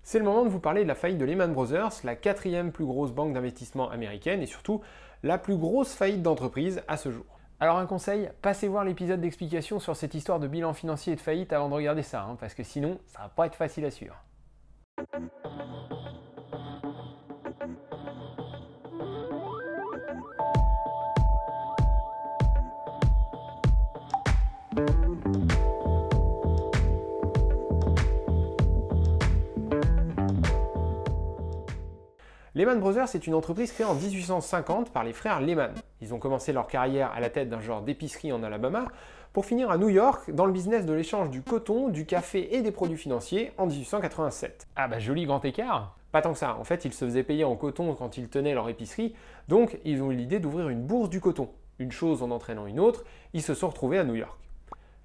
C'est le moment de vous parler de la faillite de Lehman Brothers, la quatrième plus grosse banque d'investissement américaine et surtout la plus grosse faillite d'entreprise à ce jour. Alors un conseil, passez voir l'épisode d'explication sur cette histoire de bilan financier et de faillite avant de regarder ça, parce que sinon ça va pas être facile à suivre. Lehman Brothers est une entreprise créée en 1850 par les frères Lehman. Ils ont commencé leur carrière à la tête d'un genre d'épicerie en Alabama pour finir à New York dans le business de l'échange du coton, du café et des produits financiers en 1887. Ah bah joli grand écart! Pas tant que ça, en fait ils se faisaient payer en coton quand ils tenaient leur épicerie, donc ils ont eu l'idée d'ouvrir une bourse du coton. Une chose en entraînant une autre, ils se sont retrouvés à New York.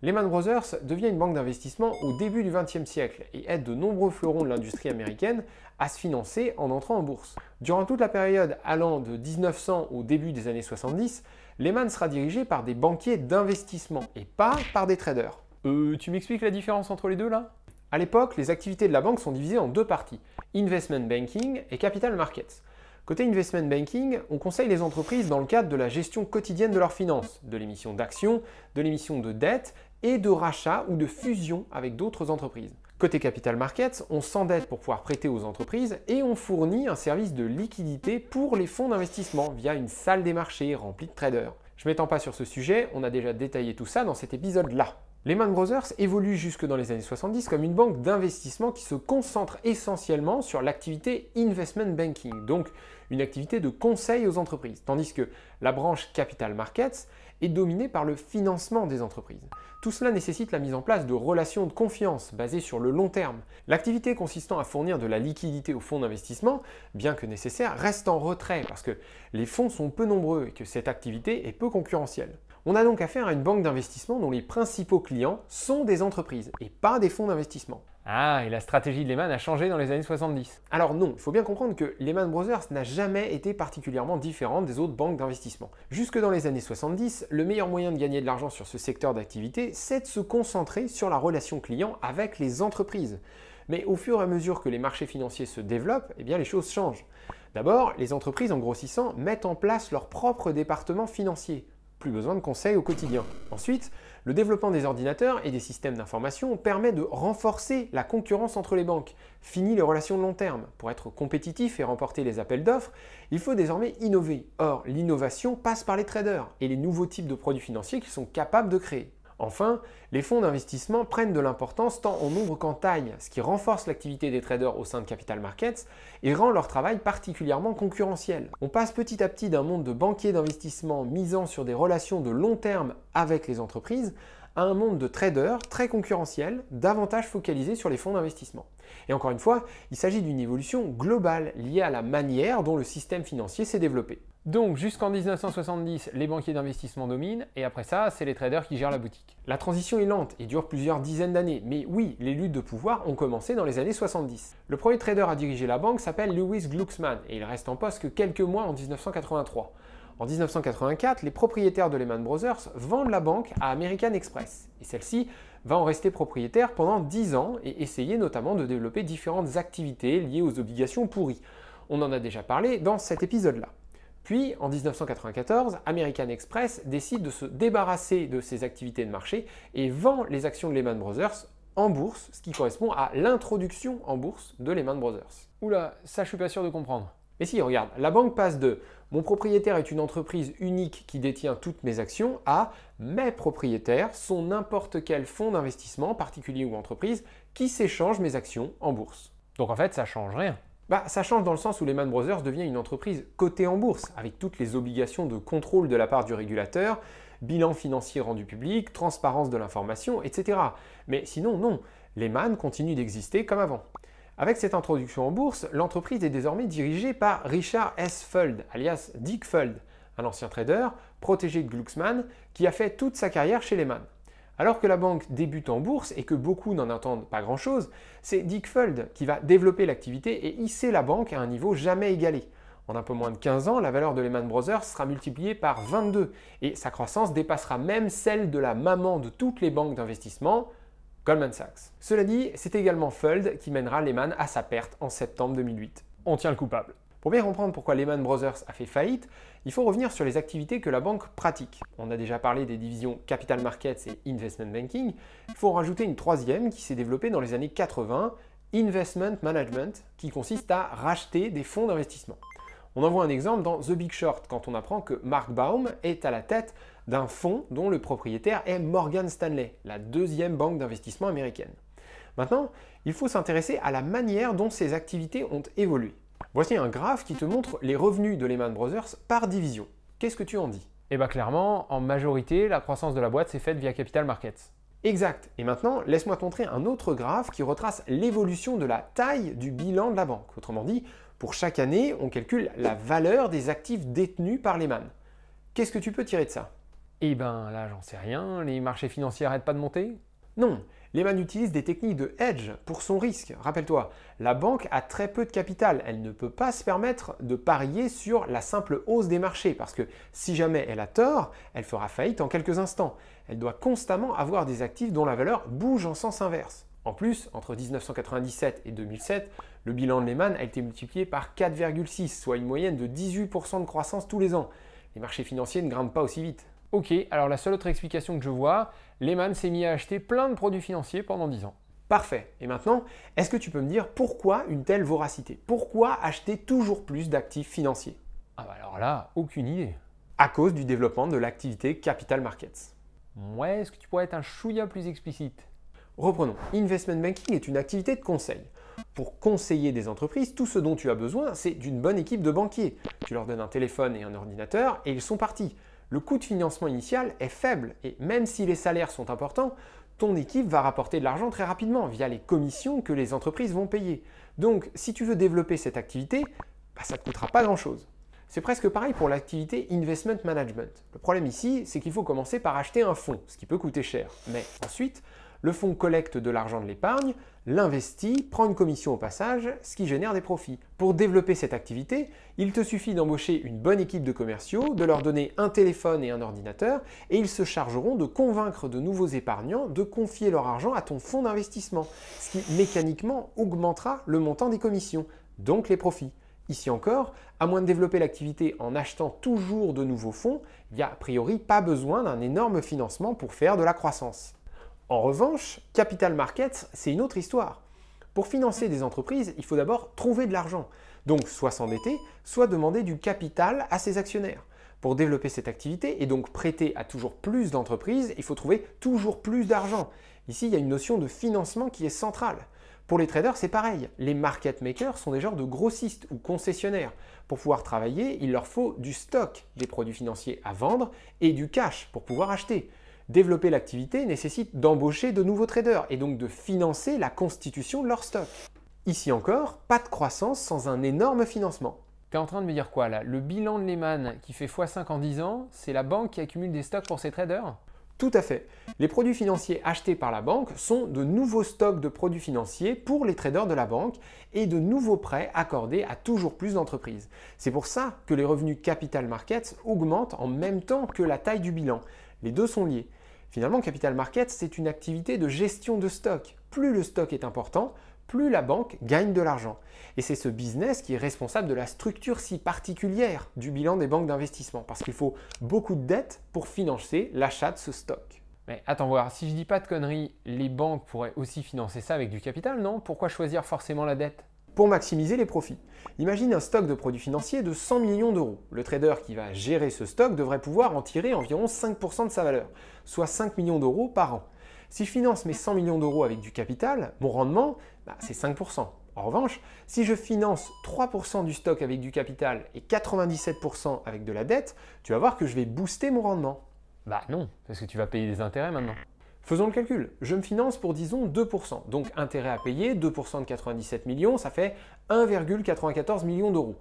Lehman Brothers devient une banque d'investissement au début du XXe siècle et aide de nombreux fleurons de l'industrie américaine à se financer en entrant en bourse. Durant toute la période allant de 1900 au début des années 70, Lehman sera dirigé par des banquiers d'investissement et pas par des traders. Tu m'expliques la différence entre les deux là? À l'époque, les activités de la banque sont divisées en deux parties, Investment Banking et Capital Markets. Côté Investment Banking, on conseille les entreprises dans le cadre de la gestion quotidienne de leurs finances, de l'émission d'actions, de l'émission de dettes et de rachat ou de fusion avec d'autres entreprises. Côté Capital Markets, on s'endette pour pouvoir prêter aux entreprises et on fournit un service de liquidité pour les fonds d'investissement via une salle des marchés remplie de traders. Je ne m'étends pas sur ce sujet, on a déjà détaillé tout ça dans cet épisode-là. Lehman Brothers évolue jusque dans les années 70 comme une banque d'investissement qui se concentre essentiellement sur l'activité Investment Banking, donc une activité de conseil aux entreprises, tandis que la branche Capital Markets est dominée par le financement des entreprises. Tout cela nécessite la mise en place de relations de confiance basées sur le long terme. L'activité consistant à fournir de la liquidité aux fonds d'investissement, bien que nécessaire, reste en retrait parce que les fonds sont peu nombreux et que cette activité est peu concurrentielle. On a donc affaire à une banque d'investissement dont les principaux clients sont des entreprises et pas des fonds d'investissement. Ah, et la stratégie de Lehman a changé dans les années 70. Alors non, il faut bien comprendre que Lehman Brothers n'a jamais été particulièrement différente des autres banques d'investissement. Jusque dans les années 70, le meilleur moyen de gagner de l'argent sur ce secteur d'activité, c'est de se concentrer sur la relation client avec les entreprises. Mais au fur et à mesure que les marchés financiers se développent, eh bien les choses changent. D'abord, les entreprises en grossissant mettent en place leur propre département financier. Plus besoin de conseils au quotidien. Ensuite, le développement des ordinateurs et des systèmes d'information permet de renforcer la concurrence entre les banques. Fini les relations de long terme. Pour être compétitif et remporter les appels d'offres, il faut désormais innover. Or, l'innovation passe par les traders et les nouveaux types de produits financiers qu'ils sont capables de créer. Enfin, les fonds d'investissement prennent de l'importance tant en nombre qu'en taille, ce qui renforce l'activité des traders au sein de Capital Markets et rend leur travail particulièrement concurrentiel. On passe petit à petit d'un monde de banquiers d'investissement misant sur des relations de long terme avec les entreprises à un monde de traders très concurrentiel, davantage focalisé sur les fonds d'investissement. Et encore une fois, il s'agit d'une évolution globale liée à la manière dont le système financier s'est développé. Donc jusqu'en 1970, les banquiers d'investissement dominent, et après ça, c'est les traders qui gèrent la boutique. La transition est lente et dure plusieurs dizaines d'années, mais oui, les luttes de pouvoir ont commencé dans les années 70. Le premier trader à diriger la banque s'appelle Lewis Glucksmann, et il reste en poste que quelques mois en 1983. En 1984, les propriétaires de Lehman Brothers vendent la banque à American Express, et celle-ci va en rester propriétaire pendant 10 ans et essayer notamment de développer différentes activités liées aux obligations pourries. On en a déjà parlé dans cet épisode-là. Puis, en 1994, American Express décide de se débarrasser de ses activités de marché et vend les actions de Lehman Brothers en bourse, ce qui correspond à l'introduction en bourse de Lehman Brothers. Oula, ça je suis pas sûr de comprendre. Mais si, regarde, la banque passe de « mon propriétaire est une entreprise unique qui détient toutes mes actions » à « mes propriétaires sont n'importe quel fonds d'investissement, particulier ou entreprise, qui s'échange mes actions en bourse ». Donc en fait, ça change rien. Ça change dans le sens où Lehman Brothers devient une entreprise cotée en bourse, avec toutes les obligations de contrôle de la part du régulateur, bilan financier rendu public, transparence de l'information, etc. Mais sinon, non, Lehman continue d'exister comme avant. Avec cette introduction en bourse, l'entreprise est désormais dirigée par Richard S. Fuld, alias Dick Fuld, un ancien trader, protégé de Glucksmann, qui a fait toute sa carrière chez Lehman. Alors que la banque débute en bourse et que beaucoup n'en attendent pas grand-chose, c'est Dick Fuld qui va développer l'activité et hisser la banque à un niveau jamais égalé. En un peu moins de 15 ans, la valeur de Lehman Brothers sera multipliée par 22 et sa croissance dépassera même celle de la maman de toutes les banques d'investissement, Goldman Sachs. Cela dit, c'est également Fuld qui mènera Lehman à sa perte en septembre 2008. On tient le coupable. Pour bien comprendre pourquoi Lehman Brothers a fait faillite, il faut revenir sur les activités que la banque pratique. On a déjà parlé des divisions Capital Markets et Investment Banking. Il faut en rajouter une troisième qui s'est développée dans les années 80, Investment Management, qui consiste à racheter des fonds d'investissement. On en voit un exemple dans The Big Short quand on apprend que Mark Baum est à la tête d'un fonds dont le propriétaire est Morgan Stanley, la deuxième banque d'investissement américaine. Maintenant, il faut s'intéresser à la manière dont ces activités ont évolué. Voici un graphe qui te montre les revenus de Lehman Brothers par division. Qu'est-ce que tu en dis? Eh bien clairement, en majorité, la croissance de la boîte s'est faite via Capital Markets. Exact. Et maintenant, laisse-moi te montrer un autre graphe qui retrace l'évolution de la taille du bilan de la banque. Autrement dit, pour chaque année, on calcule la valeur des actifs détenus par Lehman. Qu'est-ce que tu peux tirer de ça? Eh ben là, j'en sais rien, les marchés financiers n'arrêtent pas de monter? Non, Lehman utilise des techniques de hedge pour son risque. Rappelle-toi, la banque a très peu de capital. Elle ne peut pas se permettre de parier sur la simple hausse des marchés parce que si jamais elle a tort, elle fera faillite en quelques instants. Elle doit constamment avoir des actifs dont la valeur bouge en sens inverse. En plus, entre 1997 et 2007, le bilan de Lehman a été multiplié par 4,6, soit une moyenne de 18% de croissance tous les ans. Les marchés financiers ne grimpent pas aussi vite. Ok, alors la seule autre explication que je vois, Lehman s'est mis à acheter plein de produits financiers pendant 10 ans. Parfait. Et maintenant, est-ce que tu peux me dire pourquoi une telle voracité? Pourquoi acheter toujours plus d'actifs financiers? Ah bah alors là, aucune idée. À cause du développement de l'activité Capital Markets. Ouais, est-ce que tu pourrais être un chouïa plus explicite? Reprenons. Investment Banking est une activité de conseil. Pour conseiller des entreprises, tout ce dont tu as besoin, c'est d'une bonne équipe de banquiers. Tu leur donnes un téléphone et un ordinateur et ils sont partis. Le coût de financement initial est faible et même si les salaires sont importants, ton équipe va rapporter de l'argent très rapidement via les commissions que les entreprises vont payer. Donc, si tu veux développer cette activité, ça ne te coûtera pas grand-chose. C'est presque pareil pour l'activité Investment Management. Le problème ici, c'est qu'il faut commencer par acheter un fonds, ce qui peut coûter cher. Mais ensuite, le fonds collecte de l'argent de l'épargne, l'investit, prend une commission au passage, ce qui génère des profits. Pour développer cette activité, il te suffit d'embaucher une bonne équipe de commerciaux, de leur donner un téléphone et un ordinateur, et ils se chargeront de convaincre de nouveaux épargnants de confier leur argent à ton fonds d'investissement, ce qui mécaniquement augmentera le montant des commissions, donc les profits. Ici encore, à moins de développer l'activité en achetant toujours de nouveaux fonds, il n'y a a priori pas besoin d'un énorme financement pour faire de la croissance. En revanche, Capital Markets, c'est une autre histoire. Pour financer des entreprises, il faut d'abord trouver de l'argent. Donc soit s'endetter, soit demander du capital à ses actionnaires. Pour développer cette activité et donc prêter à toujours plus d'entreprises, il faut trouver toujours plus d'argent. Ici, il y a une notion de financement qui est centrale. Pour les traders, c'est pareil. Les market makers sont des genres de grossistes ou concessionnaires. Pour pouvoir travailler, il leur faut du stock, des produits financiers à vendre et du cash pour pouvoir acheter. Développer l'activité nécessite d'embaucher de nouveaux traders et donc de financer la constitution de leur stock. Ici encore, pas de croissance sans un énorme financement. T'es en train de me dire quoi là? Le bilan de Lehman qui fait x5 en 10 ans, c'est la banque qui accumule des stocks pour ses traders? Tout à fait. Les produits financiers achetés par la banque sont de nouveaux stocks de produits financiers pour les traders de la banque et de nouveaux prêts accordés à toujours plus d'entreprises. C'est pour ça que les revenus Capital Markets augmentent en même temps que la taille du bilan. Les deux sont liés. Finalement, Capital Markets, c'est une activité de gestion de stock. Plus le stock est important, plus la banque gagne de l'argent. Et c'est ce business qui est responsable de la structure si particulière du bilan des banques d'investissement, parce qu'il faut beaucoup de dettes pour financer l'achat de ce stock. Mais attends voir, si je dis pas de conneries, les banques pourraient aussi financer ça avec du capital, non? Pourquoi choisir forcément la dette? Pour maximiser les profits. Imagine un stock de produits financiers de 100 millions d'euros. Le trader qui va gérer ce stock devrait pouvoir en tirer environ 5% de sa valeur, soit 5 millions d'euros par an. Si je finance mes 100 millions d'euros avec du capital, mon rendement, c'est 5%. En revanche, si je finance 3% du stock avec du capital et 97% avec de la dette, tu vas voir que je vais booster mon rendement. Bah non, parce que tu vas payer des intérêts maintenant. Faisons le calcul. Je me finance pour, disons, 2%. Donc, intérêt à payer, 2% de 97 millions, ça fait 1,94 million d'euros.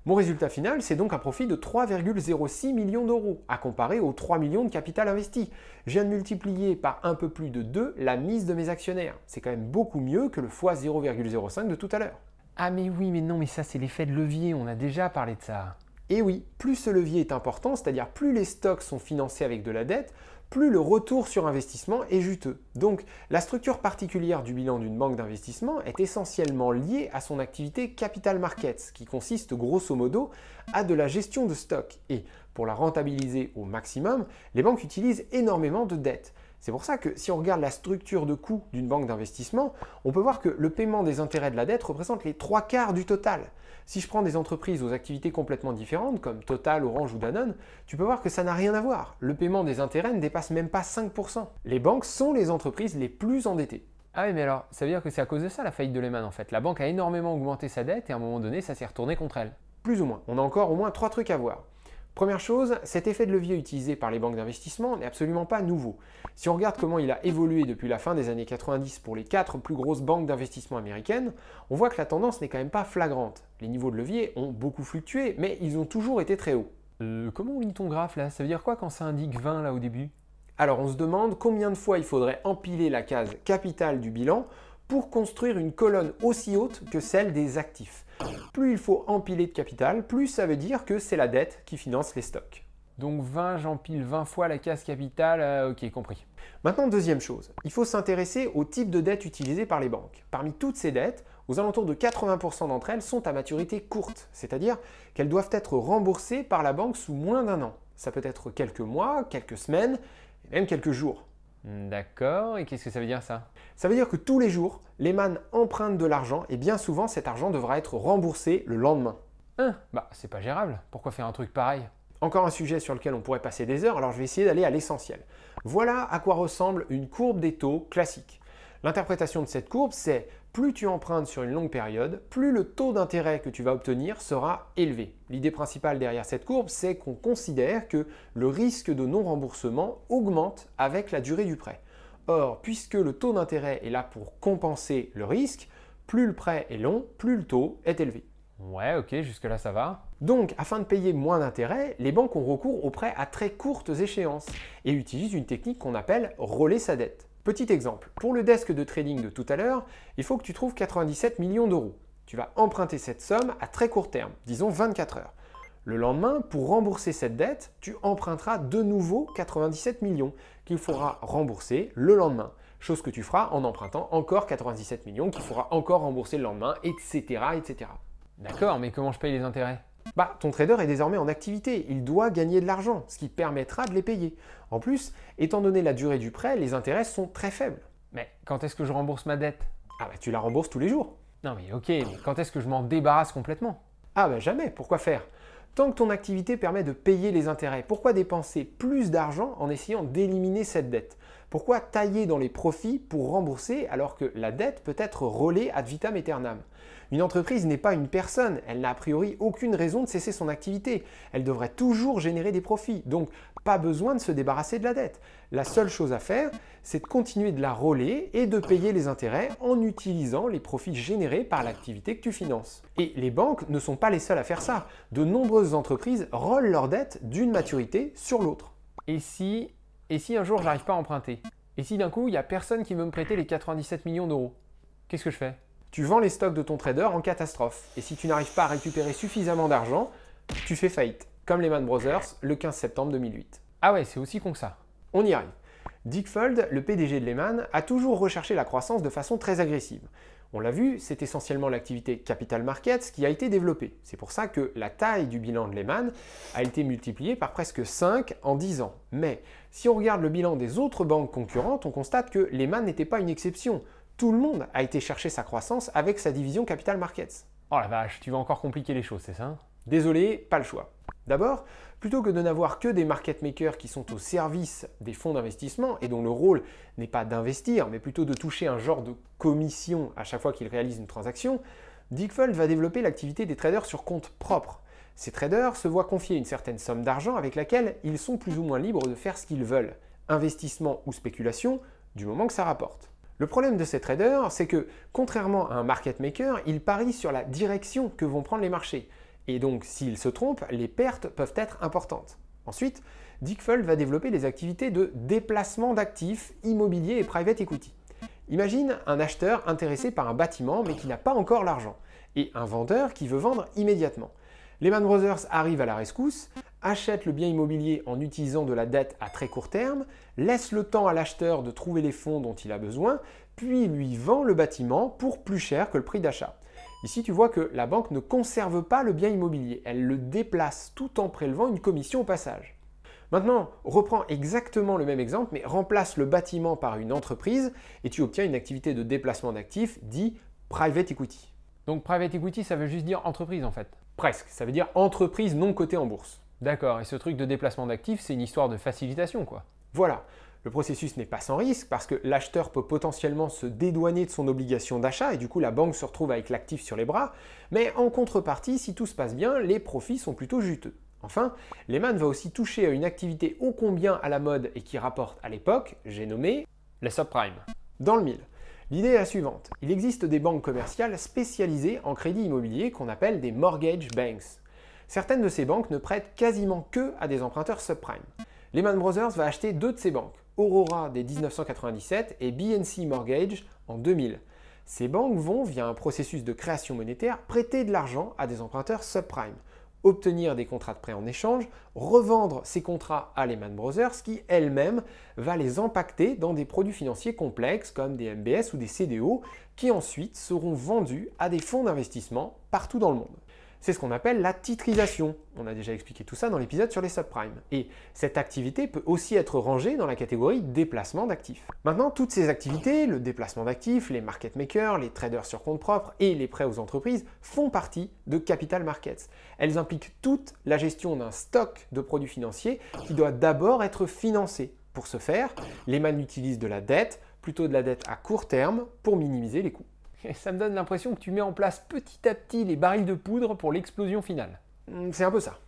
Mon résultat final, c'est donc un profit de 3,06 millions d'euros, à comparer aux 3 millions de capital investi. Je viens de multiplier par un peu plus de 2 la mise de mes actionnaires. C'est quand même beaucoup mieux que le x 0,05 de tout à l'heure. Ah mais oui, mais non, mais ça c'est l'effet de levier, on a déjà parlé de ça. Et oui, plus ce levier est important, c'est-à-dire plus les stocks sont financés avec de la dette, plus le retour sur investissement est juteux. Donc la structure particulière du bilan d'une banque d'investissement est essentiellement liée à son activité capital markets, qui consiste grosso modo à de la gestion de stock. Et pour la rentabiliser au maximum, les banques utilisent énormément de dettes. C'est pour ça que si on regarde la structure de coût d'une banque d'investissement, on peut voir que le paiement des intérêts de la dette représente les 3/4 du total. Si je prends des entreprises aux activités complètement différentes, comme Total, Orange ou Danone, tu peux voir que ça n'a rien à voir. Le paiement des intérêts ne dépasse même pas 5%. Les banques sont les entreprises les plus endettées. Ah oui, mais alors, ça veut dire que c'est à cause de ça la faillite de Lehman en fait. La banque a énormément augmenté sa dette et à un moment donné, ça s'est retourné contre elle. Plus ou moins. On a encore au moins 3 trucs à voir. Première chose, cet effet de levier utilisé par les banques d'investissement n'est absolument pas nouveau. Si on regarde comment il a évolué depuis la fin des années 90 pour les 4 plus grosses banques d'investissement américaines, on voit que la tendance n'est quand même pas flagrante. Les niveaux de levier ont beaucoup fluctué, mais ils ont toujours été très hauts. Comment on lit ton graphe là? Ça veut dire quoi quand ça indique 20 là au début? Alors on se demande combien de fois il faudrait empiler la case capital du bilan pour construire une colonne aussi haute que celle des actifs. Plus il faut empiler de capital, plus ça veut dire que c'est la dette qui finance les stocks. Donc 20, j'empile 20 fois la case capitale, ok, compris. Maintenant, deuxième chose, il faut s'intéresser au type de dette utilisée par les banques. Parmi toutes ces dettes, aux alentours de 80% d'entre elles sont à maturité courte, c'est-à-dire qu'elles doivent être remboursées par la banque sous moins d'un an. Ça peut être quelques mois, quelques semaines, et même quelques jours. D'accord, et qu'est-ce que ça veut dire ça? Ça veut dire que tous les jours, Lehman emprunte de l'argent et bien souvent cet argent devra être remboursé le lendemain. Bah c'est pas gérable, pourquoi faire un truc pareil? Encore un sujet sur lequel on pourrait passer des heures, alors je vais essayer d'aller à l'essentiel. Voilà à quoi ressemble une courbe des taux classique. L'interprétation de cette courbe, c'est plus tu empruntes sur une longue période, plus le taux d'intérêt que tu vas obtenir sera élevé. L'idée principale derrière cette courbe, c'est qu'on considère que le risque de non-remboursement augmente avec la durée du prêt. Or, puisque le taux d'intérêt est là pour compenser le risque, plus le prêt est long, plus le taux est élevé. Ouais, ok, jusque-là ça va. Donc, afin de payer moins d'intérêt, les banques ont recours aux prêts à très courtes échéances et utilisent une technique qu'on appelle rouler sa dette. Petit exemple, pour le desk de trading de tout à l'heure, il faut que tu trouves 97 millions d'euros. Tu vas emprunter cette somme à très court terme, disons 24 heures. Le lendemain, pour rembourser cette dette, tu emprunteras de nouveau 97 millions qu'il faudra rembourser le lendemain. Chose que tu feras en empruntant encore 97 millions qu'il faudra encore rembourser le lendemain, etc. etc. D'accord, mais comment je paye les intérêts? Ton trader est désormais en activité, il doit gagner de l'argent, ce qui permettra de les payer. En plus, étant donné la durée du prêt, les intérêts sont très faibles. Mais quand est-ce que je rembourse ma dette? Tu la rembourses tous les jours. Non mais ok, mais quand est-ce que je m'en débarrasse complètement? Jamais, pourquoi faire? Tant que ton activité permet de payer les intérêts, pourquoi dépenser plus d'argent en essayant d'éliminer cette dette? Pourquoi tailler dans les profits pour rembourser alors que la dette peut être relée ad vitam aeternam? Une entreprise n'est pas une personne, elle n'a a priori aucune raison de cesser son activité. Elle devrait toujours générer des profits, donc pas besoin de se débarrasser de la dette. La seule chose à faire, c'est de continuer de la rouler et de payer les intérêts en utilisant les profits générés par l'activité que tu finances. Et les banques ne sont pas les seules à faire ça. De nombreuses entreprises roulent leur dette d'une maturité sur l'autre. Et si un jour j'arrive pas à emprunter? Et si d'un coup il n'y a personne qui veut me prêter les 97 millions d'euros? Qu'est-ce que je fais? Tu vends les stocks de ton trader en catastrophe. Et si tu n'arrives pas à récupérer suffisamment d'argent, tu fais faillite, comme Lehman Brothers le 15 septembre 2008. Ah ouais, c'est aussi con que ça. On y arrive. Dick Fuld, le PDG de Lehman, a toujours recherché la croissance de façon très agressive. On l'a vu, c'est essentiellement l'activité Capital Markets qui a été développée. C'est pour ça que la taille du bilan de Lehman a été multipliée par presque 5 en 10 ans. Mais si on regarde le bilan des autres banques concurrentes, on constate que Lehman n'était pas une exception. Tout le monde a été chercher sa croissance avec sa division Capital Markets. Oh la vache, tu vas encore compliquer les choses, c'est ça? Désolé, pas le choix. D'abord, plutôt que de n'avoir que des market makers qui sont au service des fonds d'investissement et dont le rôle n'est pas d'investir, mais plutôt de toucher un genre de commission à chaque fois qu'ils réalisent une transaction, Dick Fuld va développer l'activité des traders sur compte propre. Ces traders se voient confier une certaine somme d'argent avec laquelle ils sont plus ou moins libres de faire ce qu'ils veulent, investissement ou spéculation, du moment que ça rapporte. Le problème de ces traders, c'est que, contrairement à un market maker, ils parient sur la direction que vont prendre les marchés. Et donc, s'ils se trompent, les pertes peuvent être importantes. Ensuite, Dick Fuld va développer des activités de déplacement d'actifs, immobilier et private equity. Imagine un acheteur intéressé par un bâtiment mais qui n'a pas encore l'argent, et un vendeur qui veut vendre immédiatement. Lehman Brothers arrive à la rescousse, achète le bien immobilier en utilisant de la dette à très court terme, laisse le temps à l'acheteur de trouver les fonds dont il a besoin, puis lui vend le bâtiment pour plus cher que le prix d'achat. Ici, tu vois que la banque ne conserve pas le bien immobilier, elle le déplace tout en prélevant une commission au passage. Maintenant, reprends exactement le même exemple, mais remplace le bâtiment par une entreprise et tu obtiens une activité de déplacement d'actifs dit private equity. Donc private equity, ça veut juste dire entreprise en fait. Presque, ça veut dire entreprise non cotée en bourse. D'accord, et ce truc de déplacement d'actifs, c'est une histoire de facilitation quoi. Voilà, le processus n'est pas sans risque parce que l'acheteur peut potentiellement se dédouaner de son obligation d'achat et du coup la banque se retrouve avec l'actif sur les bras, mais en contrepartie, si tout se passe bien, les profits sont plutôt juteux. Enfin, Lehman va aussi toucher à une activité ô combien à la mode et qui rapporte à l'époque, j'ai nommé les subprimes. Dans le mille. L'idée est la suivante. Il existe des banques commerciales spécialisées en crédit immobilier qu'on appelle des mortgage banks. Certaines de ces banques ne prêtent quasiment que à des emprunteurs subprime. Lehman Brothers va acheter deux de ces banques, Aurora dès 1997 et BNC Mortgage en 2000. Ces banques vont, via un processus de création monétaire, prêter de l'argent à des emprunteurs subprime, obtenir des contrats de prêt en échange, revendre ces contrats à Lehman Brothers qui elle-même va les impacter dans des produits financiers complexes comme des MBS ou des CDO qui ensuite seront vendus à des fonds d'investissement partout dans le monde. C'est ce qu'on appelle la titrisation. On a déjà expliqué tout ça dans l'épisode sur les subprimes. Et cette activité peut aussi être rangée dans la catégorie déplacement d'actifs. Maintenant, toutes ces activités, le déplacement d'actifs, les market makers, les traders sur compte propre et les prêts aux entreprises font partie de capital markets. Elles impliquent toute la gestion d'un stock de produits financiers qui doit d'abord être financé. Pour ce faire, Lehman utilise de la dette, plutôt de la dette à court terme, pour minimiser les coûts. Et ça me donne l'impression que tu mets en place petit à petit les barils de poudre pour l'explosion finale. C'est un peu ça.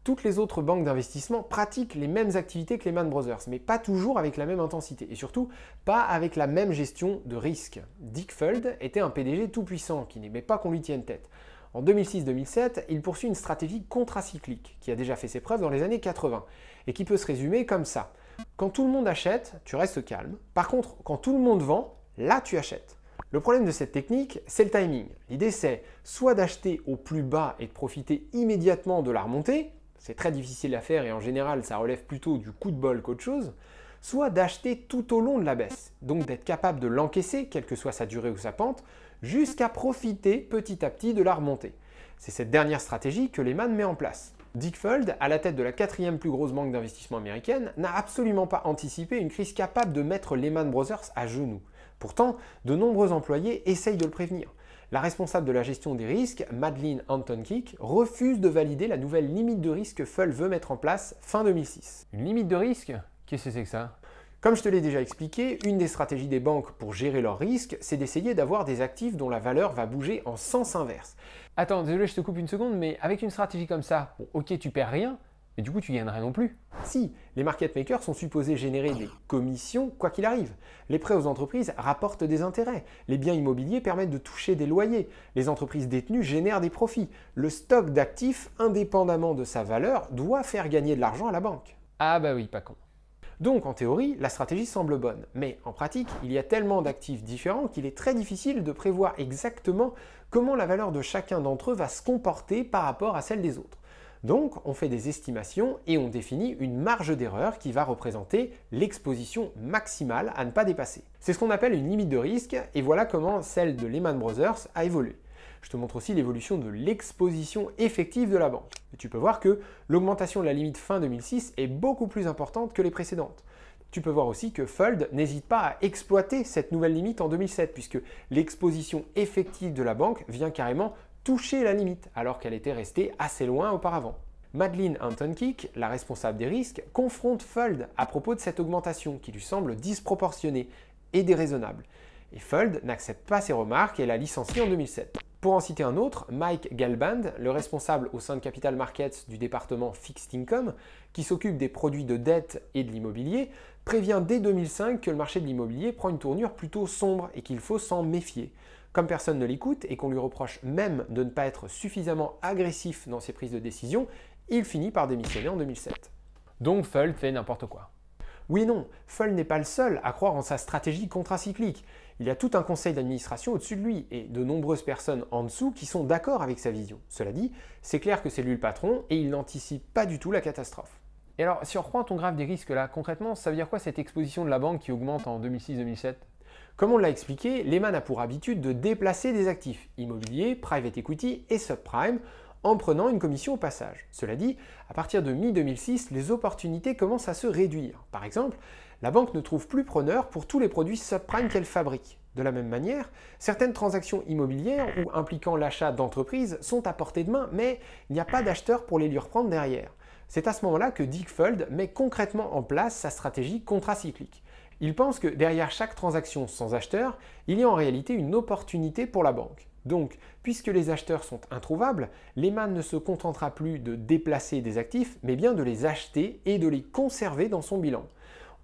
Toutes les autres banques d'investissement pratiquent les mêmes activités que Lehman Brothers, mais pas toujours avec la même intensité, et surtout pas avec la même gestion de risque. Dick Fuld était un PDG tout puissant qui n'aimait pas qu'on lui tienne tête. En 2006-2007, il poursuit une stratégie contracyclique qui a déjà fait ses preuves dans les années 80, et qui peut se résumer comme ça. Quand tout le monde achète, tu restes calme. Par contre, quand tout le monde vend, là tu achètes. Le problème de cette technique, c'est le timing. L'idée, c'est soit d'acheter au plus bas et de profiter immédiatement de la remontée, c'est très difficile à faire et en général, ça relève plutôt du coup de bol qu'autre chose, soit d'acheter tout au long de la baisse, donc d'être capable de l'encaisser, quelle que soit sa durée ou sa pente, jusqu'à profiter petit à petit de la remontée. C'est cette dernière stratégie que Lehman met en place. Dick Fuld, à la tête de la 4e plus grosse banque d'investissement américaine, n'a absolument pas anticipé une crise capable de mettre Lehman Brothers à genoux. Pourtant, de nombreux employés essayent de le prévenir. La responsable de la gestion des risques, Madeleine Antonkick, refuse de valider la nouvelle limite de risque que Fuld veut mettre en place fin 2006. Une limite de risque? Qu'est-ce que c'est que ça? Comme je te l'ai déjà expliqué, une des stratégies des banques pour gérer leurs risques, c'est d'essayer d'avoir des actifs dont la valeur va bouger en sens inverse. Attends, désolé, je te coupe une seconde, mais avec une stratégie comme ça, bon, ok, tu perds rien, mais du coup, tu gagnerais non plus. Si, les market makers sont supposés générer des commissions quoi qu'il arrive. Les prêts aux entreprises rapportent des intérêts. Les biens immobiliers permettent de toucher des loyers. Les entreprises détenues génèrent des profits. Le stock d'actifs, indépendamment de sa valeur, doit faire gagner de l'argent à la banque. Ah bah oui, pas con. Donc en théorie, la stratégie semble bonne, mais en pratique, il y a tellement d'actifs différents qu'il est très difficile de prévoir exactement comment la valeur de chacun d'entre eux va se comporter par rapport à celle des autres. Donc on fait des estimations et on définit une marge d'erreur qui va représenter l'exposition maximale à ne pas dépasser. C'est ce qu'on appelle une limite de risque et voilà comment celle de Lehman Brothers a évolué. Je te montre aussi l'évolution de l'exposition effective de la banque. Et tu peux voir que l'augmentation de la limite fin 2006 est beaucoup plus importante que les précédentes. Tu peux voir aussi que Fuld n'hésite pas à exploiter cette nouvelle limite en 2007 puisque l'exposition effective de la banque vient carrément toucher la limite alors qu'elle était restée assez loin auparavant. Madeleine Antonkick, la responsable des risques, confronte Fuld à propos de cette augmentation qui lui semble disproportionnée et déraisonnable. Et Fuld n'accepte pas ces remarques et la licencie en 2007. Pour en citer un autre, Mike Galband, le responsable au sein de Capital Markets du département Fixed Income, qui s'occupe des produits de dette et de l'immobilier, prévient dès 2005 que le marché de l'immobilier prend une tournure plutôt sombre et qu'il faut s'en méfier. Comme personne ne l'écoute et qu'on lui reproche même de ne pas être suffisamment agressif dans ses prises de décision, il finit par démissionner en 2007. Donc Fuld fait n'importe quoi. Oui et non, Fuld n'est pas le seul à croire en sa stratégie contracyclique. Il y a tout un conseil d'administration au-dessus de lui et de nombreuses personnes en dessous qui sont d'accord avec sa vision. Cela dit, c'est clair que c'est lui le patron et il n'anticipe pas du tout la catastrophe. Et alors, si on reprend ton graphe des risques là, concrètement, ça veut dire quoi cette exposition de la banque qui augmente en 2006-2007? Comme on l'a expliqué, Lehman a pour habitude de déplacer des actifs immobiliers, private equity et subprime en prenant une commission au passage. Cela dit, à partir de mi-2006, les opportunités commencent à se réduire. Par exemple, la banque ne trouve plus preneur pour tous les produits subprime qu'elle fabrique. De la même manière, certaines transactions immobilières ou impliquant l'achat d'entreprises sont à portée de main, mais il n'y a pas d'acheteur pour les lui reprendre derrière. C'est à ce moment-là que Dick Fuld met concrètement en place sa stratégie contracyclique. Il pense que derrière chaque transaction sans acheteur, il y a en réalité une opportunité pour la banque. Donc, puisque les acheteurs sont introuvables, Lehman ne se contentera plus de déplacer des actifs, mais bien de les acheter et de les conserver dans son bilan.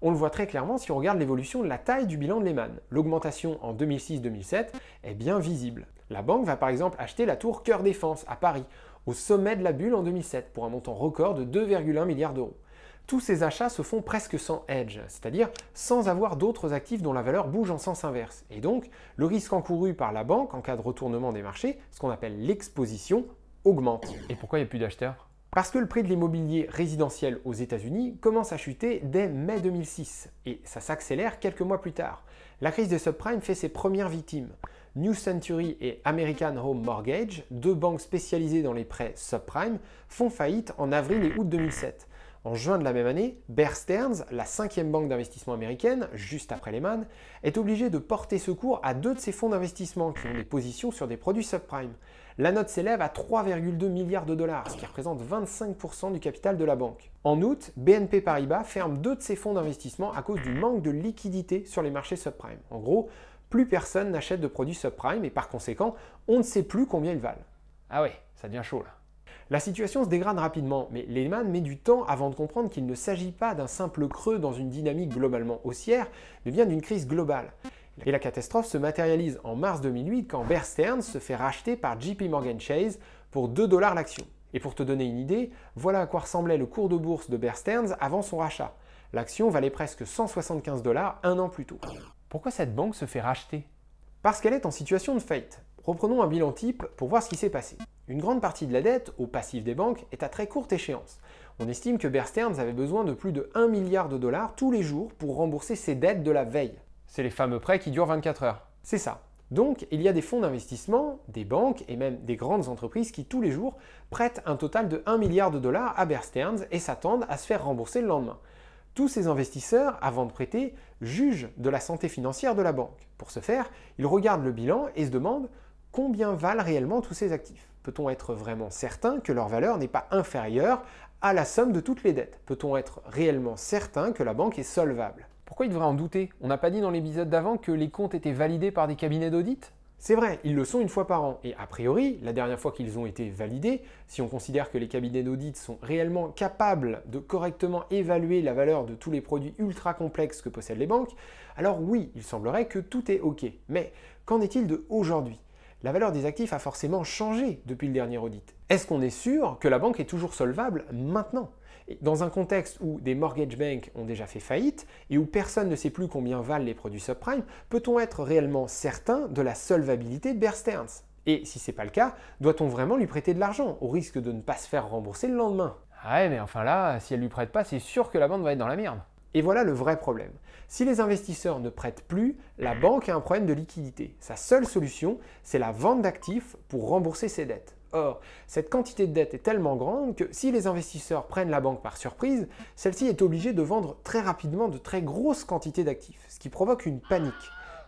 On le voit très clairement si on regarde l'évolution de la taille du bilan de Lehman. L'augmentation en 2006-2007 est bien visible. La banque va par exemple acheter la tour Cœur Défense à Paris, au sommet de la bulle en 2007, pour un montant record de 2,1 milliards d'euros. Tous ces achats se font presque sans hedge, c'est-à-dire sans avoir d'autres actifs dont la valeur bouge en sens inverse. Et donc, le risque encouru par la banque en cas de retournement des marchés, ce qu'on appelle l'exposition, augmente. Et pourquoi il n'y a plus d'acheteurs? Parce que le prix de l'immobilier résidentiel aux États-Unis commence à chuter dès mai 2006, et ça s'accélère quelques mois plus tard. La crise des subprimes fait ses premières victimes. New Century et American Home Mortgage, deux banques spécialisées dans les prêts subprime, font faillite en avril et août 2007. En juin de la même année, Bear Stearns, la cinquième banque d'investissement américaine, juste après Lehman, est obligée de porter secours à deux de ses fonds d'investissement qui ont des positions sur des produits subprime. La note s'élève à 3,2 milliards de dollars, ce qui représente 25% du capital de la banque. En août, BNP Paribas ferme deux de ses fonds d'investissement à cause du manque de liquidité sur les marchés subprime. En gros, plus personne n'achète de produits subprime et par conséquent, on ne sait plus combien ils valent. Ah ouais, ça devient chaud là. La situation se dégrade rapidement, mais Lehman met du temps avant de comprendre qu'il ne s'agit pas d'un simple creux dans une dynamique globalement haussière, mais bien d'une crise globale. Et la catastrophe se matérialise en mars 2008 quand Bear Stearns se fait racheter par JP Morgan Chase pour 2 $ l'action. Et pour te donner une idée, voilà à quoi ressemblait le cours de bourse de Bear Stearns avant son rachat. L'action valait presque 175 $ un an plus tôt. Pourquoi cette banque se fait racheter? Parce qu'elle est en situation de faillite. Reprenons un bilan type pour voir ce qui s'est passé. Une grande partie de la dette, au passif des banques, est à très courte échéance. On estime que Bear Stearns avait besoin de plus de 1 milliard de dollars tous les jours pour rembourser ses dettes de la veille. C'est les fameux prêts qui durent 24 heures. C'est ça. Donc, il y a des fonds d'investissement, des banques et même des grandes entreprises qui tous les jours prêtent un total de 1 milliard de dollars à Bear Stearns et s'attendent à se faire rembourser le lendemain. Tous ces investisseurs, avant de prêter, jugent de la santé financière de la banque. Pour ce faire, ils regardent le bilan et se demandent combien valent réellement tous ces actifs. Peut-on être vraiment certain que leur valeur n'est pas inférieure à la somme de toutes les dettes? Peut-on être réellement certain que la banque est solvable? Pourquoi ils devraient en douter? On n'a pas dit dans l'épisode d'avant que les comptes étaient validés par des cabinets d'audit? C'est vrai, ils le sont une fois par an. Et a priori, la dernière fois qu'ils ont été validés, si on considère que les cabinets d'audit sont réellement capables de correctement évaluer la valeur de tous les produits ultra complexes que possèdent les banques, alors oui, il semblerait que tout est OK. Mais qu'en est-il de aujourd'hui? La valeur des actifs a forcément changé depuis le dernier audit. Est-ce qu'on est sûr que la banque est toujours solvable maintenant? Et dans un contexte où des mortgage banks ont déjà fait faillite et où personne ne sait plus combien valent les produits subprime, peut-on être réellement certain de la solvabilité de Bear Stearns? Et si ce n'est pas le cas, doit-on vraiment lui prêter de l'argent au risque de ne pas se faire rembourser le lendemain? Ah ouais, mais enfin là, si elle lui prête pas, c'est sûr que la banque va être dans la merde. Et voilà le vrai problème. Si les investisseurs ne prêtent plus, la banque a un problème de liquidité. Sa seule solution, c'est la vente d'actifs pour rembourser ses dettes. Or, cette quantité de dette est tellement grande que si les investisseurs prennent la banque par surprise, celle-ci est obligée de vendre très rapidement de très grosses quantités d'actifs, ce qui provoque une panique.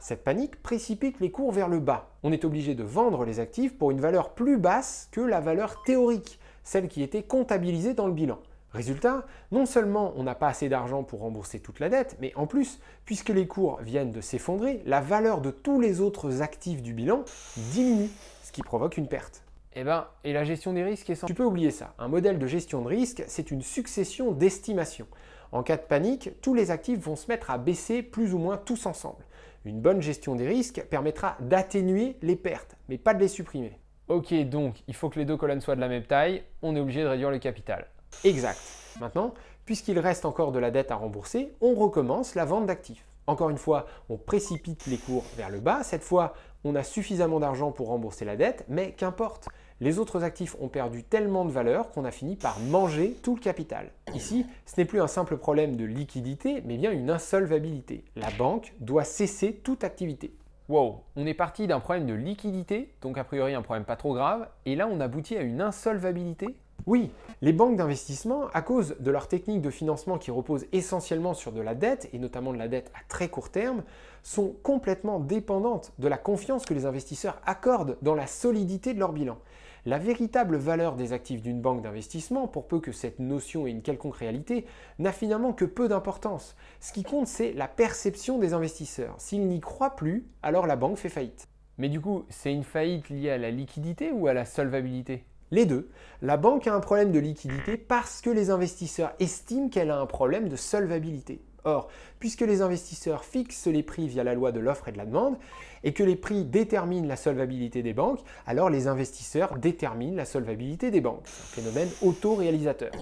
Cette panique précipite les cours vers le bas. On est obligé de vendre les actifs pour une valeur plus basse que la valeur théorique, celle qui était comptabilisée dans le bilan. Résultat, non seulement on n'a pas assez d'argent pour rembourser toute la dette, mais en plus, puisque les cours viennent de s'effondrer, la valeur de tous les autres actifs du bilan diminue, ce qui provoque une perte. Et la gestion des risques est sans... Tu peux oublier ça. Un modèle de gestion de risque, c'est une succession d'estimations. En cas de panique, tous les actifs vont se mettre à baisser plus ou moins tous ensemble. Une bonne gestion des risques permettra d'atténuer les pertes, mais pas de les supprimer. Ok, donc il faut que les deux colonnes soient de la même taille, on est obligé de réduire le capital. Exact. Maintenant, puisqu'il reste encore de la dette à rembourser, on recommence la vente d'actifs. Encore une fois, on précipite les cours vers le bas. Cette fois, on a suffisamment d'argent pour rembourser la dette, mais qu'importe. Les autres actifs ont perdu tellement de valeur qu'on a fini par manger tout le capital. Ici, ce n'est plus un simple problème de liquidité, mais bien une insolvabilité. La banque doit cesser toute activité. Wow, on est parti d'un problème de liquidité, donc a priori un problème pas trop grave, et là on aboutit à une insolvabilité? Oui, les banques d'investissement, à cause de leur technique de financement qui repose essentiellement sur de la dette, et notamment de la dette à très court terme, sont complètement dépendantes de la confiance que les investisseurs accordent dans la solidité de leur bilan. La véritable valeur des actifs d'une banque d'investissement, pour peu que cette notion ait une quelconque réalité, n'a finalement que peu d'importance. Ce qui compte, c'est la perception des investisseurs. S'ils n'y croient plus, alors la banque fait faillite. Mais du coup, c'est une faillite liée à la liquidité ou à la solvabilité? Les deux. La banque a un problème de liquidité parce que les investisseurs estiment qu'elle a un problème de solvabilité. Or, puisque les investisseurs fixent les prix via la loi de l'offre et de la demande, et que les prix déterminent la solvabilité des banques, alors les investisseurs déterminent la solvabilité des banques. C'est un phénomène auto-réalisateur.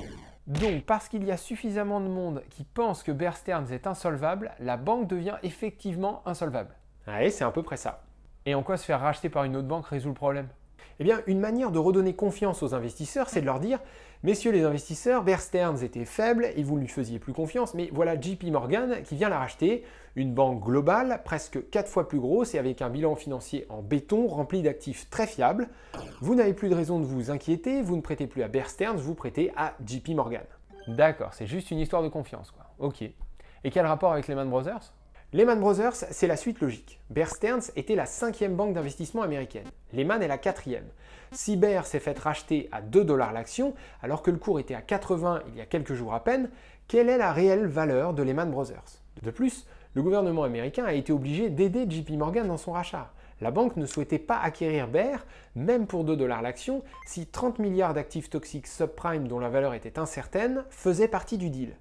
Donc, parce qu'il y a suffisamment de monde qui pense que Bear Stearns est insolvable, la banque devient effectivement insolvable. Ouais, c'est à peu près ça. Et en quoi se faire racheter par une autre banque résout le problème? Eh bien, une manière de redonner confiance aux investisseurs, c'est de leur dire « Messieurs les investisseurs, Bear Stearns était faible et vous ne lui faisiez plus confiance, mais voilà JP Morgan qui vient la racheter, une banque globale, presque 4 fois plus grosse et avec un bilan financier en béton rempli d'actifs très fiables. Vous n'avez plus de raison de vous inquiéter, vous ne prêtez plus à Bear Stearns, vous prêtez à JP Morgan. » D'accord, c'est juste une histoire de confiance, quoi. Ok. Et quel rapport avec Lehman Brothers? Lehman Brothers, c'est la suite logique. Bear Stearns était la 5e banque d'investissement américaine. Lehman est la 4e. Si Bear s'est fait racheter à 2 $ l'action, alors que le cours était à 80 il y a quelques jours à peine, quelle est la réelle valeur de Lehman Brothers? De plus, le gouvernement américain a été obligé d'aider JP Morgan dans son rachat. La banque ne souhaitait pas acquérir Bear, même pour 2 $ l'action, si 30 milliards d'actifs toxiques subprime dont la valeur était incertaine faisaient partie du deal.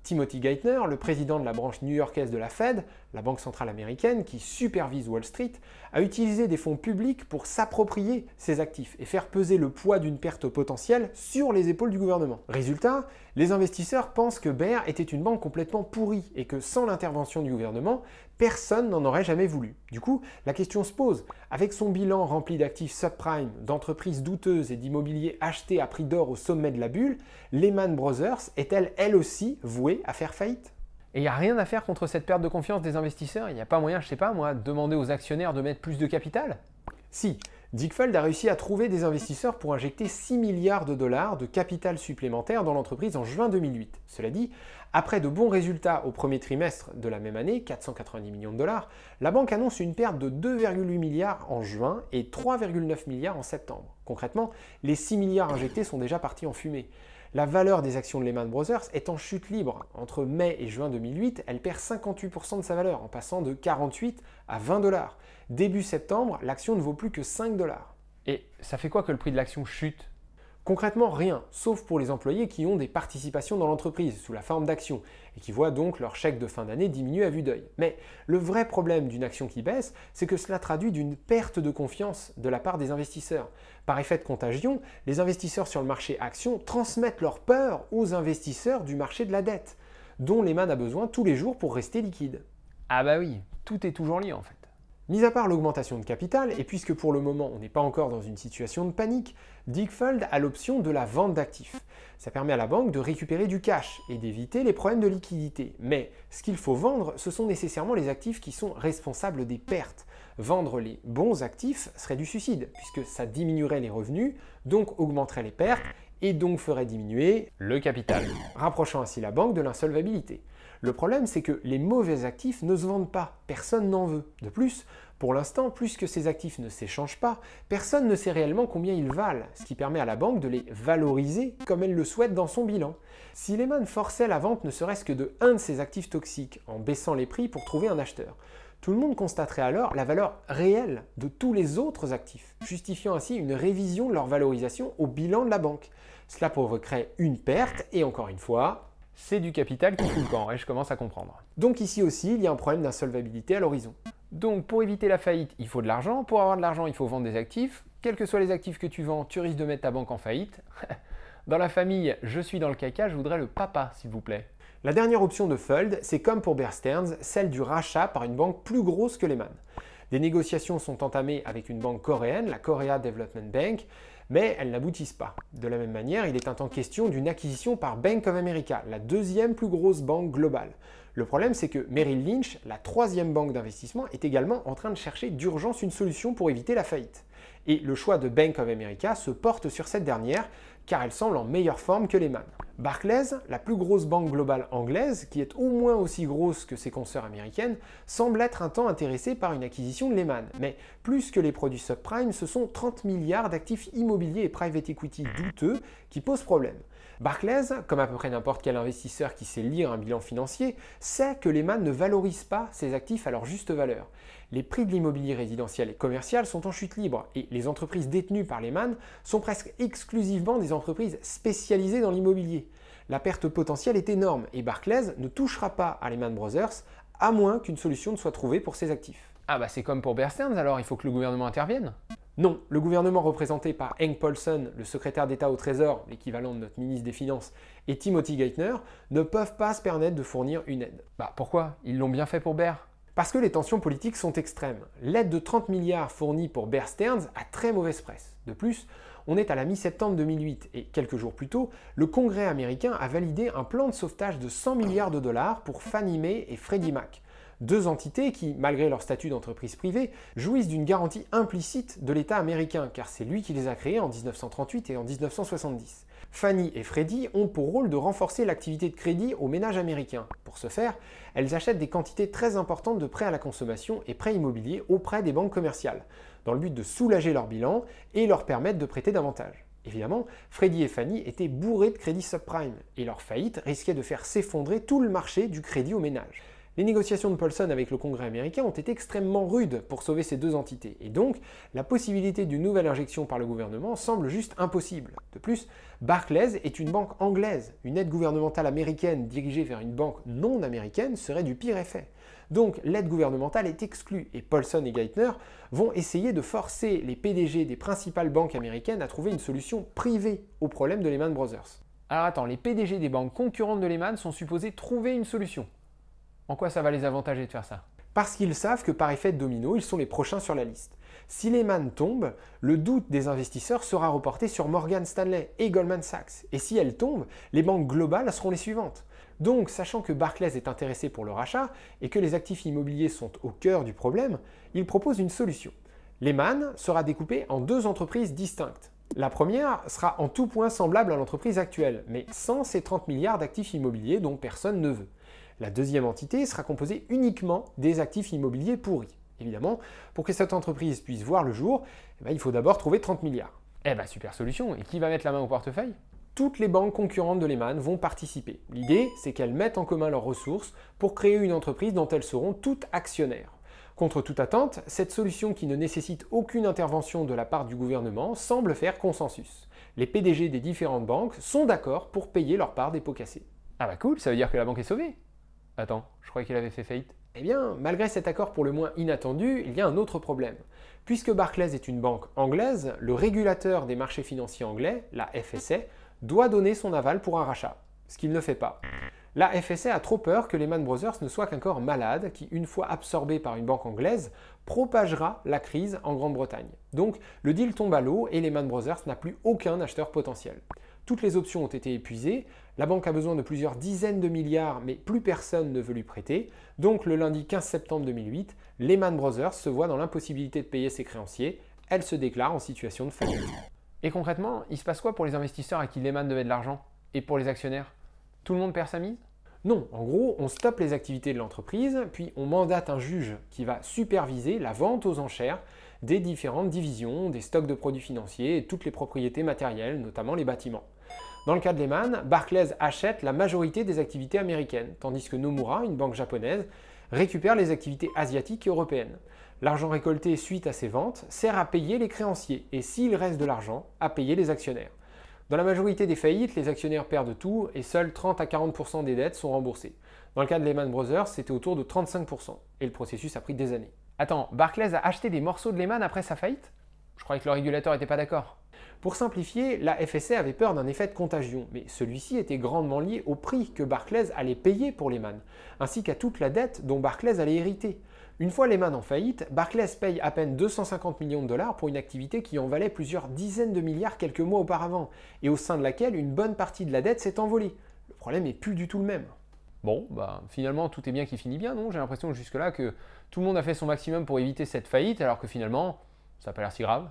Timothy Geithner, le président de la branche new-yorkaise de la Fed, la banque centrale américaine qui supervise Wall Street, a utilisé des fonds publics pour s'approprier ces actifs et faire peser le poids d'une perte potentielle sur les épaules du gouvernement. Résultat, les investisseurs pensent que Bear était une banque complètement pourrie et que sans l'intervention du gouvernement, personne n'en aurait jamais voulu. Du coup, la question se pose. Avec son bilan rempli d'actifs subprime, d'entreprises douteuses et d'immobilier acheté à prix d'or au sommet de la bulle, Lehman Brothers est-elle elle aussi vouée à faire faillite? Et il n'y a rien à faire contre cette perte de confiance des investisseurs? Il n'y a pas moyen, je sais pas moi, de demander aux actionnaires de mettre plus de capital? Si, Dick Fuld a réussi à trouver des investisseurs pour injecter 6 milliards de dollars de capital supplémentaire dans l'entreprise en juin 2008. Cela dit, après de bons résultats au premier trimestre de la même année, 490 millions de dollars, la banque annonce une perte de 2,8 milliards en juin et 3,9 milliards en septembre. Concrètement, les 6 milliards injectés sont déjà partis en fumée. La valeur des actions de Lehman Brothers est en chute libre. Entre mai et juin 2008, elle perd 58% de sa valeur, en passant de 48 à 20 $. Début septembre, l'action ne vaut plus que 5 $. Et ça fait quoi que le prix de l'action chute? Concrètement, rien, sauf pour les employés qui ont des participations dans l'entreprise sous la forme d'actions et qui voient donc leur chèque de fin d'année diminuer à vue d'œil. Mais le vrai problème d'une action qui baisse, c'est que cela traduit d'une perte de confiance de la part des investisseurs. Par effet de contagion, les investisseurs sur le marché actions transmettent leur peur aux investisseurs du marché de la dette, dont Lehman a besoin tous les jours pour rester liquide. Ah bah oui, tout est toujours lié en fait. Mis à part l'augmentation de capital, et puisque pour le moment on n'est pas encore dans une situation de panique, Dick Fuld a l'option de la vente d'actifs. Ça permet à la banque de récupérer du cash et d'éviter les problèmes de liquidité. Mais ce qu'il faut vendre, ce sont nécessairement les actifs qui sont responsables des pertes. Vendre les bons actifs serait du suicide, puisque ça diminuerait les revenus, donc augmenterait les pertes, et donc ferait diminuer le capital, rapprochant ainsi la banque de l'insolvabilité. Le problème, c'est que les mauvais actifs ne se vendent pas, personne n'en veut. De plus, pour l'instant, puisque ces actifs ne s'échangent pas, personne ne sait réellement combien ils valent, ce qui permet à la banque de les valoriser comme elle le souhaite dans son bilan. Si Lehman forçait la vente ne serait-ce que de un de ses actifs toxiques en baissant les prix pour trouver un acheteur, tout le monde constaterait alors la valeur réelle de tous les autres actifs, justifiant ainsi une révision de leur valorisation au bilan de la banque. Cela provoquerait une perte et encore une fois, c'est du capital qui fout le camp, et je commence à comprendre. Donc ici aussi, il y a un problème d'insolvabilité à l'horizon. Donc pour éviter la faillite, il faut de l'argent. Pour avoir de l'argent, il faut vendre des actifs. Quels que soient les actifs que tu vends, tu risques de mettre ta banque en faillite. Dans la famille, je suis dans le caca, je voudrais le papa, s'il vous plaît. La dernière option de Fuld, c'est comme pour Bear Stearns, celle du rachat par une banque plus grosse que Lehman. Des négociations sont entamées avec une banque coréenne, la Korea Development Bank, mais elles n'aboutissent pas. De la même manière, il est un temps question d'une acquisition par Bank of America, la deuxième plus grosse banque globale. Le problème, c'est que Merrill Lynch, la troisième banque d'investissement, est également en train de chercher d'urgence une solution pour éviter la faillite. Et le choix de Bank of America se porte sur cette dernière, car elle semble en meilleure forme que Lehman. Barclays, la plus grosse banque globale anglaise, qui est au moins aussi grosse que ses consoeurs américaines, semble être un temps intéressée par une acquisition de Lehman. Mais plus que les produits subprime, ce sont 30 milliards d'actifs immobiliers et private equity douteux qui posent problème. Barclays, comme à peu près n'importe quel investisseur qui sait lire un bilan financier, sait que Lehman ne valorise pas ses actifs à leur juste valeur. Les prix de l'immobilier résidentiel et commercial sont en chute libre et les entreprises détenues par Lehman sont presque exclusivement des entreprises spécialisées dans l'immobilier. La perte potentielle est énorme et Barclays ne touchera pas à Lehman Brothers à moins qu'une solution ne soit trouvée pour ses actifs. Ah bah c'est comme pour Bear Stearns alors, il faut que le gouvernement intervienne. Non, le gouvernement représenté par Hank Paulson, le secrétaire d'État au Trésor, l'équivalent de notre ministre des Finances, et Timothy Geithner, ne peuvent pas se permettre de fournir une aide. Bah pourquoi? Ils l'ont bien fait pour Bear. Parce que les tensions politiques sont extrêmes. L'aide de 30 milliards fournie pour Bear Stearns a très mauvaise presse. De plus, on est à la mi-septembre 2008 et quelques jours plus tôt, le Congrès américain a validé un plan de sauvetage de 100 milliards de dollars pour Fannie Mae et Freddie Mac. Deux entités qui, malgré leur statut d'entreprise privée, jouissent d'une garantie implicite de l'État américain, car c'est lui qui les a créées en 1938 et en 1970. Fannie et Freddie ont pour rôle de renforcer l'activité de crédit aux ménages américains. Pour ce faire, elles achètent des quantités très importantes de prêts à la consommation et prêts immobiliers auprès des banques commerciales, dans le but de soulager leur bilan et leur permettre de prêter davantage. Évidemment, Freddie et Fannie étaient bourrés de crédits subprime, et leur faillite risquait de faire s'effondrer tout le marché du crédit aux ménages. Les négociations de Paulson avec le Congrès américain ont été extrêmement rudes pour sauver ces deux entités, et donc la possibilité d'une nouvelle injection par le gouvernement semble juste impossible. De plus, Barclays est une banque anglaise. Une aide gouvernementale américaine dirigée vers une banque non américaine serait du pire effet. Donc l'aide gouvernementale est exclue, et Paulson et Geithner vont essayer de forcer les PDG des principales banques américaines à trouver une solution privée au problème de Lehman Brothers. Alors attends, les PDG des banques concurrentes de Lehman sont supposés trouver une solution. En quoi ça va les avantager de faire ça? Parce qu'ils savent que par effet de domino, ils sont les prochains sur la liste. Si Lehman tombe, le doute des investisseurs sera reporté sur Morgan Stanley et Goldman Sachs. Et si elle tombe, les banques globales seront les suivantes. Donc, sachant que Barclays est intéressé pour le rachat et que les actifs immobiliers sont au cœur du problème, il propose une solution. Lehman sera découpé en deux entreprises distinctes. La première sera en tout point semblable à l'entreprise actuelle, mais sans ces 30 milliards d'actifs immobiliers dont personne ne veut. La deuxième entité sera composée uniquement des actifs immobiliers pourris. Évidemment, pour que cette entreprise puisse voir le jour, il faut d'abord trouver 30 milliards. Eh ben super solution, et qui va mettre la main au portefeuille? Toutes les banques concurrentes de Lehman vont participer. L'idée, c'est qu'elles mettent en commun leurs ressources pour créer une entreprise dont elles seront toutes actionnaires. Contre toute attente, cette solution qui ne nécessite aucune intervention de la part du gouvernement semble faire consensus. Les PDG des différentes banques sont d'accord pour payer leur part des pots cassés. Ah bah cool, ça veut dire que la banque est sauvée. Attends, je croyais qu'il avait fait faillite. Eh bien, malgré cet accord pour le moins inattendu, il y a un autre problème. Puisque Barclays est une banque anglaise, le régulateur des marchés financiers anglais, la FSA, doit donner son aval pour un rachat, ce qu'il ne fait pas. La FSA a trop peur que Lehman Brothers ne soit qu'un corps malade qui, une fois absorbé par une banque anglaise, propagera la crise en Grande-Bretagne. Donc, le deal tombe à l'eau et Lehman Brothers n'a plus aucun acheteur potentiel. Toutes les options ont été épuisées, la banque a besoin de plusieurs dizaines de milliards, mais plus personne ne veut lui prêter. Donc le lundi 15 septembre 2008, Lehman Brothers se voit dans l'impossibilité de payer ses créanciers, elle se déclare en situation de faillite. Et concrètement, il se passe quoi pour les investisseurs à qui Lehman devait de l'argent? Et pour les actionnaires? Tout le monde perd sa mise? Non, en gros, on stoppe les activités de l'entreprise, puis on mandate un juge qui va superviser la vente aux enchères des différentes divisions, des stocks de produits financiers et toutes les propriétés matérielles, notamment les bâtiments. Dans le cas de Lehman, Barclays achète la majorité des activités américaines, tandis que Nomura, une banque japonaise, récupère les activités asiatiques et européennes. L'argent récolté suite à ces ventes sert à payer les créanciers et, s'il reste de l'argent, à payer les actionnaires. Dans la majorité des faillites, les actionnaires perdent tout et seuls 30 à 40% des dettes sont remboursées. Dans le cas de Lehman Brothers, c'était autour de 35% et le processus a pris des années. Attends, Barclays a acheté des morceaux de Lehman après sa faillite? Je croyais que le régulateur n'était pas d'accord. Pour simplifier, la FSA avait peur d'un effet de contagion, mais celui-ci était grandement lié au prix que Barclays allait payer pour Lehman, ainsi qu'à toute la dette dont Barclays allait hériter. Une fois Lehman en faillite, Barclays paye à peine 250 millions de dollars pour une activité qui en valait plusieurs dizaines de milliards quelques mois auparavant, et au sein de laquelle une bonne partie de la dette s'est envolée. Le problème n'est plus du tout le même. Bon, finalement, tout est bien qui finit bien, non? J'ai l'impression jusque-là que tout le monde a fait son maximum pour éviter cette faillite, alors que finalement, ça n'a pas l'air si grave.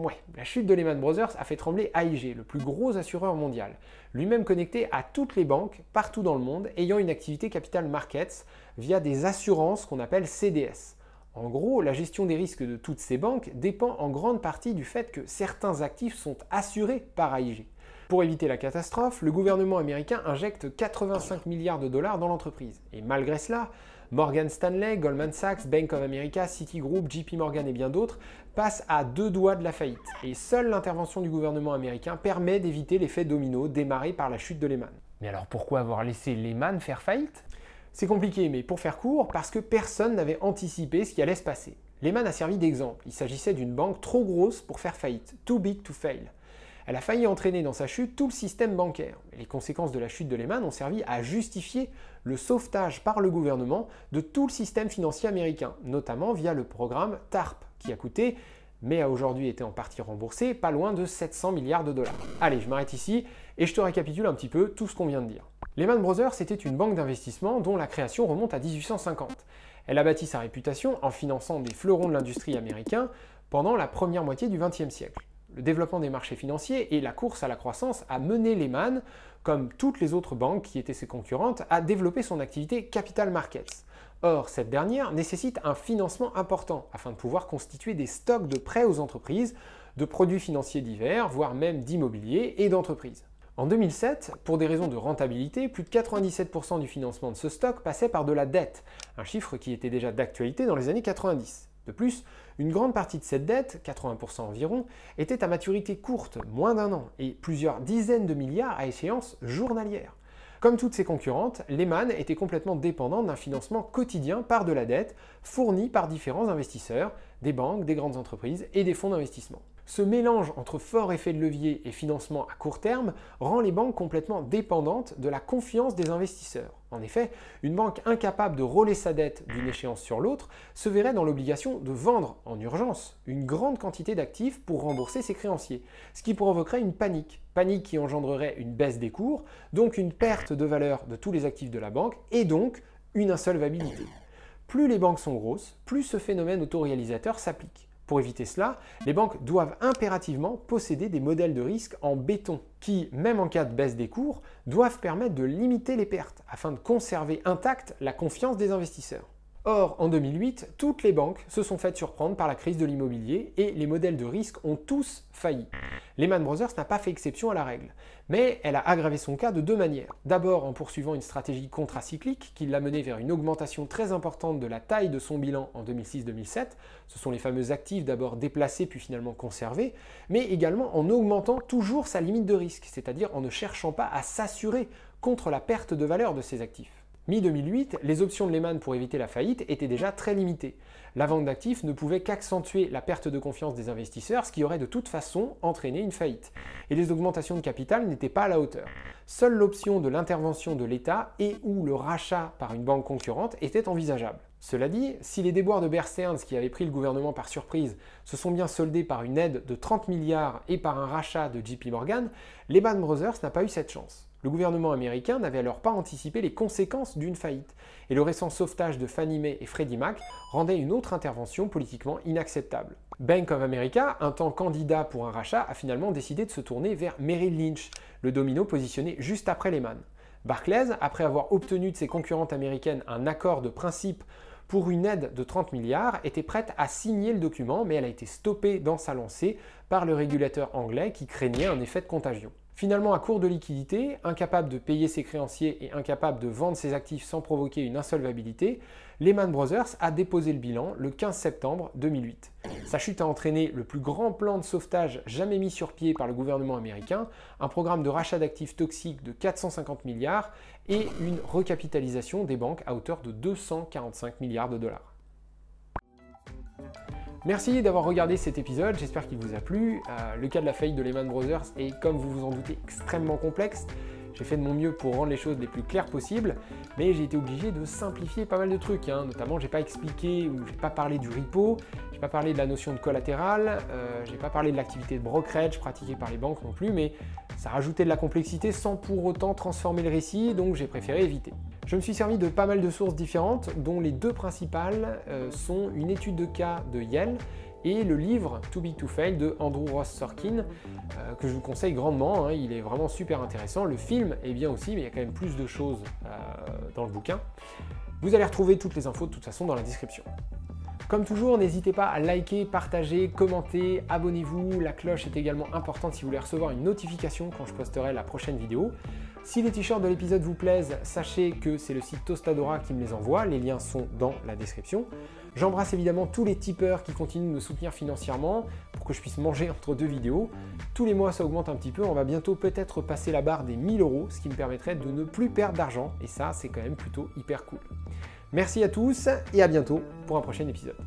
Ouais, la chute de Lehman Brothers a fait trembler AIG, le plus gros assureur mondial, lui-même connecté à toutes les banques partout dans le monde ayant une activité capital markets via des assurances qu'on appelle CDS. En gros, la gestion des risques de toutes ces banques dépend en grande partie du fait que certains actifs sont assurés par AIG. Pour éviter la catastrophe, le gouvernement américain injecte 85 milliards de dollars dans l'entreprise. Et malgré cela, Morgan Stanley, Goldman Sachs, Bank of America, Citigroup, JP Morgan et bien d'autres passent à 2 doigts de la faillite. Et seule l'intervention du gouvernement américain permet d'éviter l'effet domino démarré par la chute de Lehman. Mais alors pourquoi avoir laissé Lehman faire faillite? C'est compliqué, mais pour faire court, parce que personne n'avait anticipé ce qui allait se passer. Lehman a servi d'exemple. Il s'agissait d'une banque trop grosse pour faire faillite, too big to fail. Elle a failli entraîner dans sa chute tout le système bancaire. Les conséquences de la chute de Lehman ont servi à justifier le sauvetage par le gouvernement de tout le système financier américain, notamment via le programme TARP, qui a coûté, mais a aujourd'hui été en partie remboursé, pas loin de 700 milliards de dollars. Allez, je m'arrête ici et je te récapitule un petit peu tout ce qu'on vient de dire. Lehman Brothers, c'était une banque d'investissement dont la création remonte à 1850. Elle a bâti sa réputation en finançant des fleurons de l'industrie américaine pendant la première moitié du XXe siècle. Le développement des marchés financiers et la course à la croissance a mené Lehman, comme toutes les autres banques qui étaient ses concurrentes, à développer son activité capital markets. Or, cette dernière nécessite un financement important afin de pouvoir constituer des stocks de prêts aux entreprises, de produits financiers divers, voire même d'immobilier et d'entreprises. En 2007, pour des raisons de rentabilité, plus de 97% du financement de ce stock passait par de la dette, un chiffre qui était déjà d'actualité dans les années 90. De plus, une grande partie de cette dette, 80% environ, était à maturité courte, moins d'un an, et plusieurs dizaines de milliards à échéance journalière. Comme toutes ses concurrentes, Lehman était complètement dépendante d'un financement quotidien par de la dette, fournie par différents investisseurs, des banques, des grandes entreprises et des fonds d'investissement. Ce mélange entre fort effet de levier et financement à court terme rend les banques complètement dépendantes de la confiance des investisseurs. En effet, une banque incapable de rôler sa dette d'une échéance sur l'autre se verrait dans l'obligation de vendre en urgence une grande quantité d'actifs pour rembourser ses créanciers, ce qui provoquerait une panique qui engendrerait une baisse des cours, donc une perte de valeur de tous les actifs de la banque et donc une insolvabilité. Plus les banques sont grosses, plus ce phénomène autoréalisateur s'applique. Pour éviter cela, les banques doivent impérativement posséder des modèles de risque en béton qui, même en cas de baisse des cours, doivent permettre de limiter les pertes afin de conserver intacte la confiance des investisseurs. Or, en 2008, toutes les banques se sont faites surprendre par la crise de l'immobilier et les modèles de risque ont tous failli. Lehman Brothers n'a pas fait exception à la règle, mais elle a aggravé son cas de 2 manières. D'abord en poursuivant une stratégie contracyclique qui l'a menée vers une augmentation très importante de la taille de son bilan en 2006-2007, ce sont les fameux actifs d'abord déplacés puis finalement conservés, mais également en augmentant toujours sa limite de risque, c'est-à-dire en ne cherchant pas à s'assurer contre la perte de valeur de ses actifs. Mi-2008, les options de Lehman pour éviter la faillite étaient déjà très limitées. La vente d'actifs ne pouvait qu'accentuer la perte de confiance des investisseurs, ce qui aurait de toute façon entraîné une faillite. Et les augmentations de capital n'étaient pas à la hauteur. Seule l'option de l'intervention de l'État et ou le rachat par une banque concurrente était envisageable. Cela dit, si les déboires de Bear Stearns qui avaient pris le gouvernement par surprise se sont bien soldés par une aide de 30 milliards et par un rachat de JP Morgan, Lehman Brothers n'a pas eu cette chance. Le gouvernement américain n'avait alors pas anticipé les conséquences d'une faillite, et le récent sauvetage de Fannie Mae et Freddie Mac rendait une autre intervention politiquement inacceptable. Bank of America, un temps candidat pour un rachat, a finalement décidé de se tourner vers Merrill Lynch, le domino positionné juste après Lehman. Barclays, après avoir obtenu de ses concurrentes américaines un accord de principe pour une aide de 30 milliards, était prête à signer le document, mais elle a été stoppée dans sa lancée par le régulateur anglais qui craignait un effet de contagion. Finalement, à court de liquidité, incapable de payer ses créanciers et incapable de vendre ses actifs sans provoquer une insolvabilité, Lehman Brothers a déposé le bilan le 15 septembre 2008. Sa chute a entraîné le plus grand plan de sauvetage jamais mis sur pied par le gouvernement américain, un programme de rachat d'actifs toxiques de 450 milliards et une recapitalisation des banques à hauteur de 245 milliards de dollars. Merci d'avoir regardé cet épisode, j'espère qu'il vous a plu. Le cas de la faillite de Lehman Brothers est, comme vous vous en doutez, extrêmement complexe. J'ai fait de mon mieux pour rendre les choses les plus claires possibles, mais j'ai été obligé de simplifier pas mal de trucs. Notamment, j'ai pas expliqué ou j'ai pas parlé du repo, j'ai pas parlé de la notion de collatéral, j'ai pas parlé de l'activité de brokerage pratiquée par les banques non plus, mais ça rajoutait de la complexité sans pour autant transformer le récit, donc j'ai préféré éviter. Je me suis servi de pas mal de sources différentes, dont les deux principales sont une étude de cas de Yale et le livre Too Big to Fail de Andrew Ross Sorkin, que je vous conseille grandement, il est vraiment super intéressant. Le film est bien aussi, mais il y a quand même plus de choses dans le bouquin. Vous allez retrouver toutes les infos de toute façon dans la description. Comme toujours, n'hésitez pas à liker, partager, commenter, abonnez-vous. La cloche est également importante si vous voulez recevoir une notification quand je posterai la prochaine vidéo. Si les t-shirts de l'épisode vous plaisent, sachez que c'est le site Tostadora qui me les envoie, les liens sont dans la description. J'embrasse évidemment tous les tipeurs qui continuent de me soutenir financièrement pour que je puisse manger entre deux vidéos. Tous les mois ça augmente un petit peu, on va bientôt peut-être passer la barre des 1000 €, ce qui me permettrait de ne plus perdre d'argent et ça c'est quand même plutôt hyper cool. Merci à tous et à bientôt pour un prochain épisode.